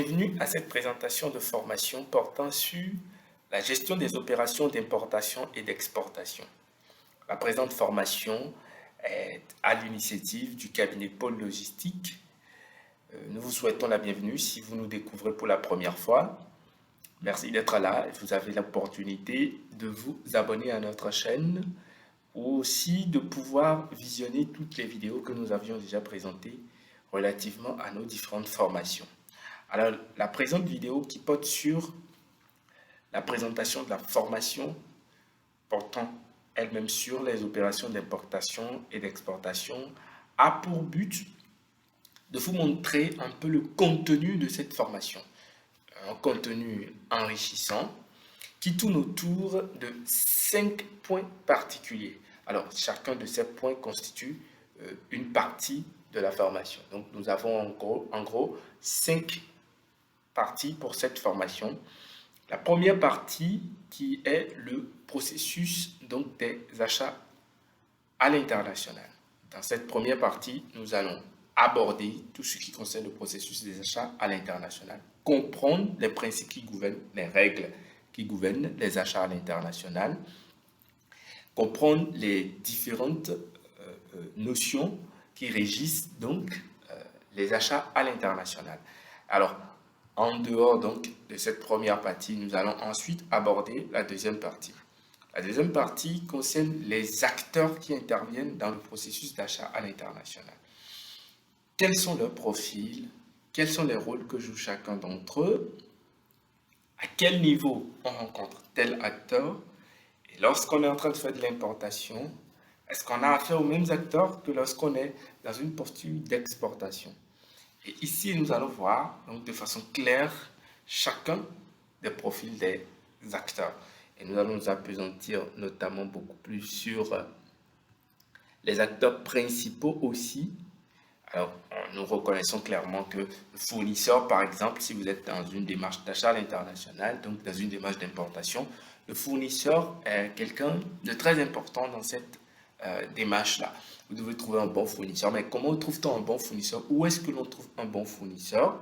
Bienvenue à cette présentation de formation portant sur la gestion des opérations d'importation et d'exportation. La présente formation est à l'initiative du cabinet Pôle Logistique. Nous vous souhaitons la bienvenue si vous nous découvrez pour la première fois. Merci d'être là et vous avez l'opportunité de vous abonner à notre chaîne ou aussi de pouvoir visionner toutes les vidéos que nous avions déjà présentées relativement à nos différentes formations. Alors, la présente vidéo qui porte sur la présentation de la formation portant elle-même sur les opérations d'importation et d'exportation a pour but de vous montrer un peu le contenu de cette formation. Un contenu enrichissant qui tourne autour de 5 points particuliers. Alors, chacun de ces points constitue une partie de la formation. Donc, nous avons en gros 5 parties pour cette formation. La première partie qui est le processus donc, des achats à l'international. Dans cette première partie, nous allons aborder tout ce qui concerne le processus des achats à l'international, comprendre les principes qui gouvernent, les règles qui gouvernent les achats à l'international, comprendre les différentes notions qui régissent donc les achats à l'international. Alors, en dehors donc de cette première partie, nous allons ensuite aborder la deuxième partie. La deuxième partie concerne les acteurs qui interviennent dans le processus d'achat à l'international. Quels sont leurs profils? Quels sont les rôles que joue chacun d'entre eux? À quel niveau on rencontre tel acteur? Et lorsqu'on est en train de faire de l'importation, est-ce qu'on a affaire aux mêmes acteurs que lorsqu'on est dans une posture d'exportation? Et ici, nous allons voir donc, de façon claire chacun des profils des acteurs. Et nous allons nous appesantir notamment beaucoup plus sur les acteurs principaux aussi. Alors, nous reconnaissons clairement que le fournisseur, par exemple, si vous êtes dans une démarche d'achat à l'international, donc dans une démarche d'importation, le fournisseur est quelqu'un de très important dans cette démarche-là. Vous devez trouver un bon fournisseur. Mais comment trouve-t-on un bon fournisseur? Où est-ce que l'on trouve un bon fournisseur?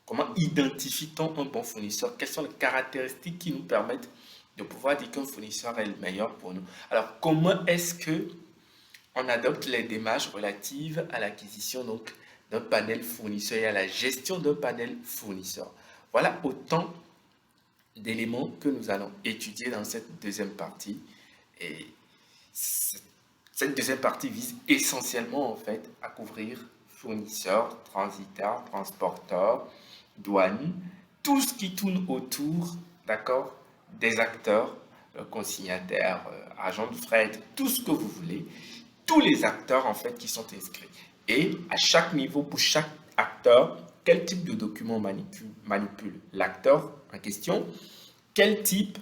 Comment identifie-t-on un bon fournisseur? Quelles sont les caractéristiques qui nous permettent de pouvoir dire qu'un fournisseur est le meilleur pour nous? Alors, comment est-ce que on adopte les démarches relatives à l'acquisition d'un panel fournisseur et à la gestion d'un panel fournisseur? Voilà autant d'éléments que nous allons étudier dans cette deuxième partie. Et cette deuxième partie vise essentiellement en fait à couvrir fournisseurs, transitaires, transporteurs, douane, tout ce qui tourne autour, d'accord, des acteurs, consignataires, agents de fret, tout ce que vous voulez, tous les acteurs en fait qui sont inscrits. Et à chaque niveau, pour chaque acteur, quel type de document manipule l'acteur en question, quel type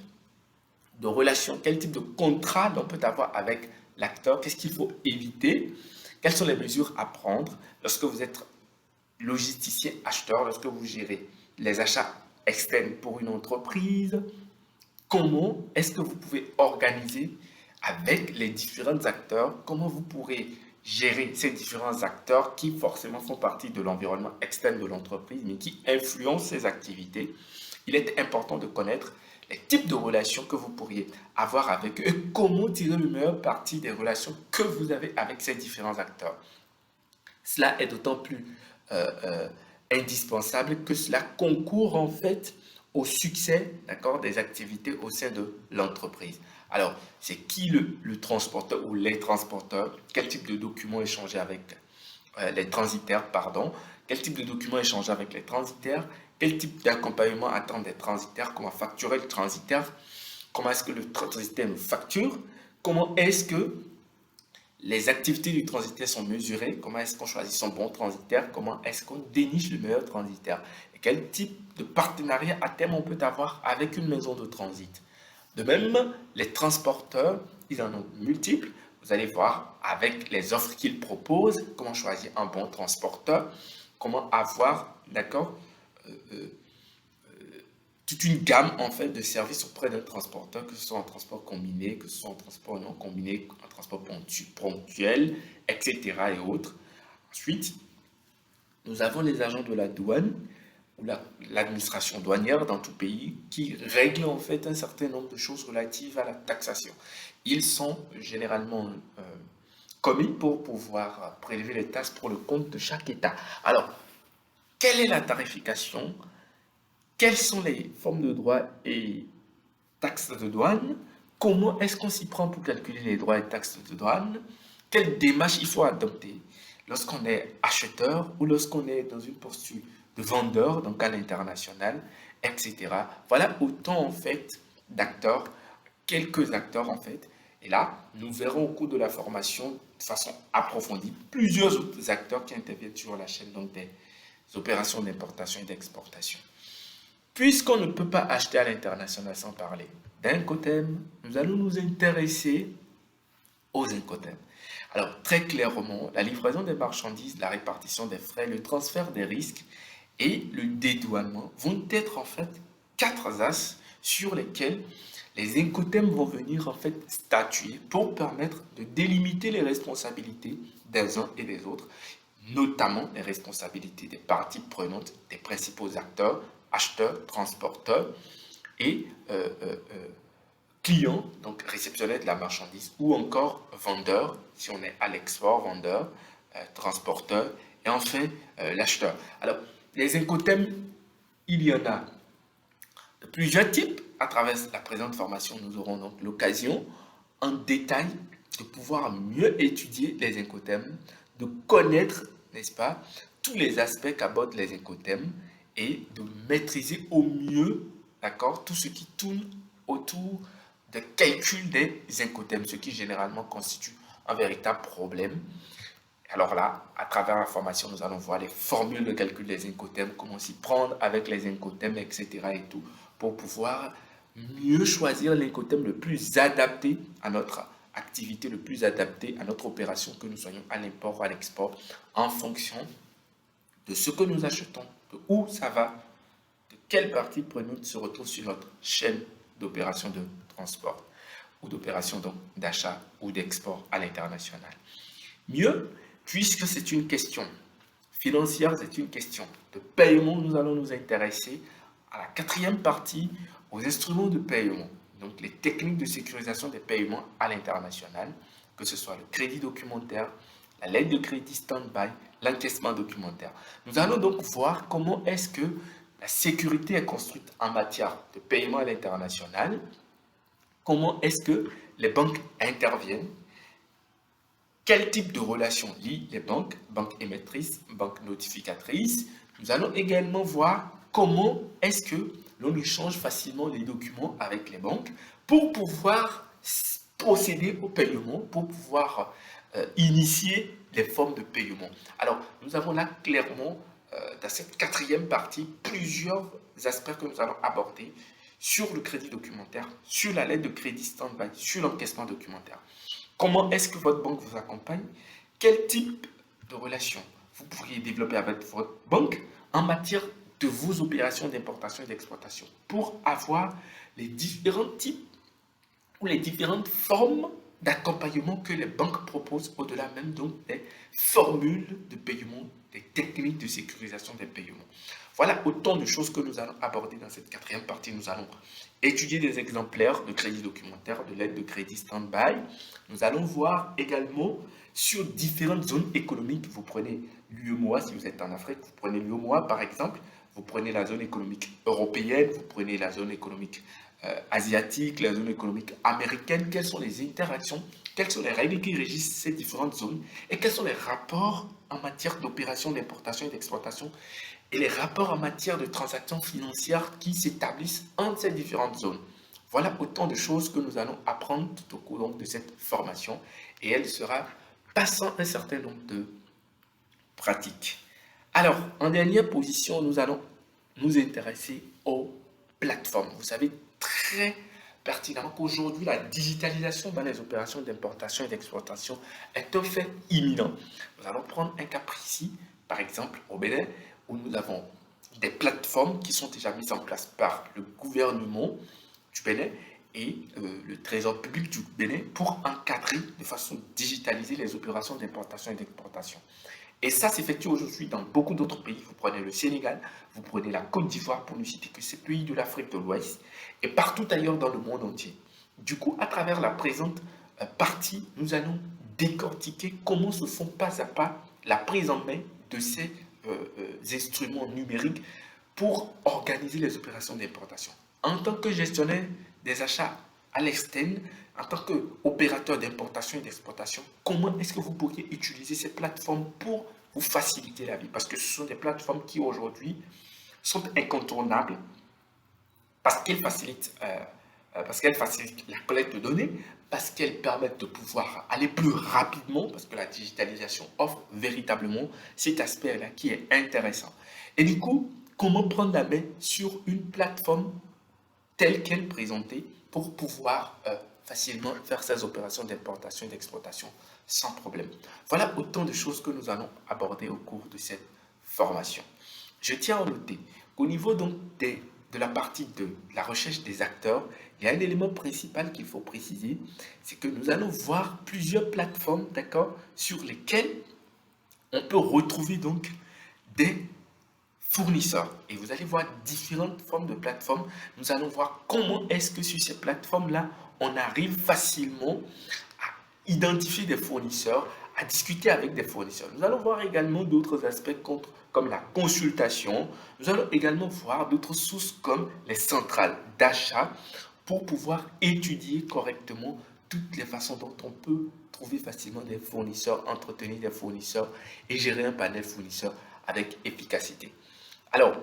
de relation, quel type de contrat l'on peut avoir avec l'acteur, qu'est-ce qu'il faut éviter, quelles sont les mesures à prendre lorsque vous êtes logisticien acheteur, lorsque vous gérez les achats externes pour une entreprise, comment est-ce que vous pouvez organiser avec les différents acteurs, comment vous pourrez gérer ces différents acteurs qui forcément font partie de l'environnement externe de l'entreprise, mais qui influencent ces activités. Il est important de connaître les types de relations que vous pourriez avoir avec eux et comment tirer le meilleur parti des relations que vous avez avec ces différents acteurs. Cela est d'autant plus indispensable que cela concourt en fait au succès, d'accord, des activités au sein de l'entreprise. Alors, c'est qui le transporteur ou les transporteurs? Quel type de documents échanger avec les transitaires, pardon? Quel type de documents échanger avec les transitaires? Quel type d'accompagnement attend des transitaires? Comment facturer le transitaire? Comment est-ce que le transitaire nous facture? Comment est-ce que les activités du transitaire sont mesurées? Comment est-ce qu'on choisit son bon transitaire? Comment est-ce qu'on déniche le meilleur transitaire? Et quel type de partenariat à terme on peut avoir avec une maison de transit? De même, les transporteurs, ils en ont multiples. Vous allez voir avec les offres qu'ils proposent, comment choisir un bon transporteur, comment avoir, d'accord, toute une gamme en fait de services auprès d'un transporteur, que ce soit un transport combiné, que ce soit un transport non combiné, un transport ponctuel, etc. et autres. Ensuite, nous avons les agents de la douane. ou l'administration douanière dans tout pays qui règle en fait un certain nombre de choses relatives à la taxation. Ils sont généralement commis pour pouvoir prélever les taxes pour le compte de chaque État. Alors, quelle est la tarification? Quelles sont les formes de droits et taxes de douane? Comment est-ce qu'on s'y prend pour calculer les droits et taxes de douane? Quelle démarche il faut adopter lorsqu'on est acheteur ou lorsqu'on est dans une posture de vendeur, donc à l'international, etc. Voilà autant en fait d'acteurs, quelques acteurs en fait. Et là, nous verrons au cours de la formation de façon approfondie plusieurs autres acteurs qui interviennent sur la chaîne donc des opérations d'importation et d'exportation. Puisqu'on ne peut pas acheter à l'international sans parler d'Incoterm, nous allons nous intéresser aux Incoterms. Alors, très clairement, la livraison des marchandises, la répartition des frais, le transfert des risques et le dédouanement vont être en fait quatre axes sur lesquels les Incoterms vont venir en fait statuer pour permettre de délimiter les responsabilités des uns et des autres, notamment les responsabilités des parties prenantes, des principaux acteurs, acheteurs, transporteurs et clients, donc réceptionnaire de la marchandise, ou encore vendeur, si on est à l'export, vendeur, transporteur, et enfin l'acheteur. Alors, les Incoterms, il y en a de plusieurs types. À travers la présente formation, nous aurons donc l'occasion, en détail, de pouvoir mieux étudier les Incoterms, de connaître, n'est-ce pas, tous les aspects qu'abordent les Incoterms et de maîtriser au mieux, d'accord, tout ce qui tourne autour de calcul des Incoterms, ce qui généralement constitue un véritable problème. Alors là, à travers la formation, nous allons voir les formules de calcul des Incoterms, comment s'y prendre avec les Incoterms, etc. et tout, pour pouvoir mieux choisir l'Incoterm le plus adapté à notre activité, le plus adapté à notre opération, que nous soyons à l'import ou à l'export, en fonction de ce que nous achetons, de où ça va, de quelle partie prenante se retrouve sur notre chaîne d'opération de transport ou d'opération d'achat ou d'export à l'international. Mieux, puisque c'est une question financière, c'est une question de paiement, nous allons nous intéresser à la quatrième partie, aux instruments de paiement, donc les techniques de sécurisation des paiements à l'international, que ce soit le crédit documentaire, la lettre de crédit stand-by, l'encaissement documentaire. Nous allons donc voir comment est-ce que la sécurité est construite en matière de paiement à l'international, comment est-ce que les banques interviennent, quel type de relation lient les banques, banques émettrices, banques notificatrices. Nous allons également voir comment est-ce que l'on échange facilement les documents avec les banques pour pouvoir procéder au paiement, pour pouvoir initier les formes de paiement. Alors, nous avons là clairement, dans cette quatrième partie, plusieurs aspects que nous allons aborder sur le crédit documentaire, sur la lettre de crédit stand-by, sur l'encaissement documentaire. Comment est-ce que votre banque vous accompagne? Quel type de relation vous pourriez développer avec votre banque en matière de vos opérations d'importation et d'exploitation pour avoir les différents types ou les différentes formes d'accompagnement que les banques proposent, au-delà même donc des formules de paiement, des techniques de sécurisation des paiements. Voilà autant de choses que nous allons aborder dans cette quatrième partie. Nous allons étudier des exemplaires de crédit documentaire, de l'aide de crédit stand-by. Nous allons voir également sur différentes zones économiques. Vous prenez l'UEMOA si vous êtes en Afrique, vous prenez l'UEMOA par exemple, vous prenez la zone économique européenne, vous prenez la zone économique asiatique, la zone économique américaine, quelles sont les interactions, quelles sont les règles qui régissent ces différentes zones et quels sont les rapports en matière d'opération d'importation et d'exploitation et les rapports en matière de transactions financières qui s'établissent entre ces différentes zones. Voilà autant de choses que nous allons apprendre tout au cours donc, de cette formation et elle sera passant un certain nombre de pratiques. Alors, en dernière position, nous allons nous intéresser aux plateformes. Vous savez très pertinemment qu'aujourd'hui, la digitalisation dans les opérations d'importation et d'exploitation est un fait imminent. Nous allons prendre un cas précis, par exemple au Bénin, où nous avons des plateformes qui sont déjà mises en place par le gouvernement du Bénin et le Trésor public du Bénin pour encadrer de façon digitalisée les opérations d'importation et d'exportation. Et ça s'effectue aujourd'hui dans beaucoup d'autres pays. Vous prenez le Sénégal, vous prenez la Côte d'Ivoire, pour ne citer que ces pays de l'Afrique de l'Ouest, et partout ailleurs dans le monde entier. Du coup, à travers la présente partie, nous allons décortiquer comment se font pas à pas la prise en main de ces instruments numériques pour organiser les opérations d'importation. En tant que gestionnaire des achats à l'externe, en tant qu'opérateur d'importation et d'exportation, comment est-ce que vous pourriez utiliser ces plateformes pour vous faciliter la vie? Parce que ce sont des plateformes qui aujourd'hui sont incontournables parce qu'elles facilitent la collecte de données, parce qu'elles permettent de pouvoir aller plus rapidement, parce que la digitalisation offre véritablement cet aspect-là qui est intéressant. Et du coup, comment prendre la main sur une plateforme telle qu'elle présentée pour pouvoir facilement faire ces opérations d'importation et d'exportation sans problème. Voilà autant de choses que nous allons aborder au cours de cette formation. Je tiens à noter qu'au niveau donc de la partie de la recherche des acteurs, il y a un élément principal qu'il faut préciser, c'est que nous allons voir plusieurs plateformes, d'accord, sur lesquelles on peut retrouver donc des fournisseurs. Et vous allez voir différentes formes de plateformes. Nous allons voir comment est-ce que sur ces plateformes-là, on arrive facilement à identifier des fournisseurs, à discuter avec des fournisseurs. Nous allons voir également d'autres aspects comme la consultation. Nous allons également voir d'autres sources comme les centrales d'achat pour pouvoir étudier correctement toutes les façons dont on peut trouver facilement des fournisseurs, entretenir des fournisseurs et gérer un panel fournisseur avec efficacité. Alors,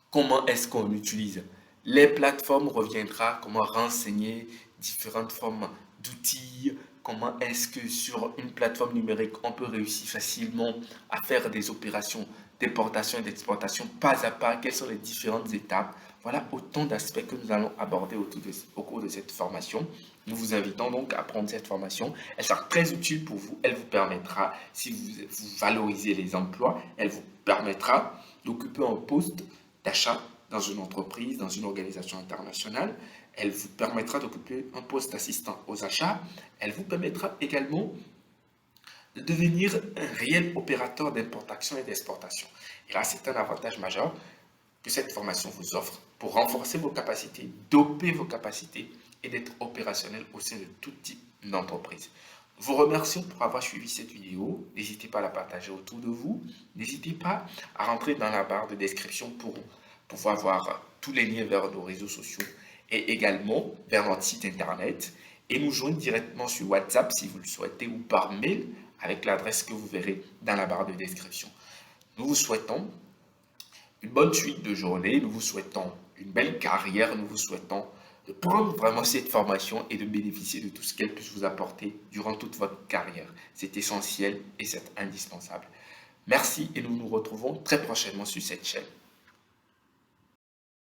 comment est-ce qu'on utilise les plateformes? Reviendra comment renseigner différentes formes d'outils, comment est-ce que sur une plateforme numérique, on peut réussir facilement à faire des opérations d'importation et d'exportation pas à pas, quelles sont les différentes étapes. Voilà autant d'aspects que nous allons aborder au cours de cette formation. Nous vous invitons donc à prendre cette formation. Elle sera très utile pour vous. Elle vous permettra, si vous valorisez les emplois, elle vous permettra d'occuper un poste d'achat dans une entreprise, dans une organisation internationale. Elle vous permettra d'occuper un poste d'assistant aux achats. Elle vous permettra également de devenir un réel opérateur d'importation et d'exportation. Et là, c'est un avantage majeur que cette formation vous offre pour renforcer vos capacités, doper vos capacités et d'être opérationnel au sein de tout type d'entreprise. Je vous remercie pour avoir suivi cette vidéo. N'hésitez pas à la partager autour de vous. N'hésitez pas à rentrer dans la barre de description pour pouvoir voir tous les liens vers nos réseaux sociaux et également vers notre site internet et nous joindre directement sur WhatsApp si vous le souhaitez ou par mail avec l'adresse que vous verrez dans la barre de description. Nous vous souhaitons une bonne suite de journée, nous vous souhaitons une belle carrière, nous vous souhaitons de prendre vraiment cette formation et de bénéficier de tout ce qu'elle puisse vous apporter durant toute votre carrière. C'est essentiel et c'est indispensable. Merci et nous nous retrouvons très prochainement sur cette chaîne.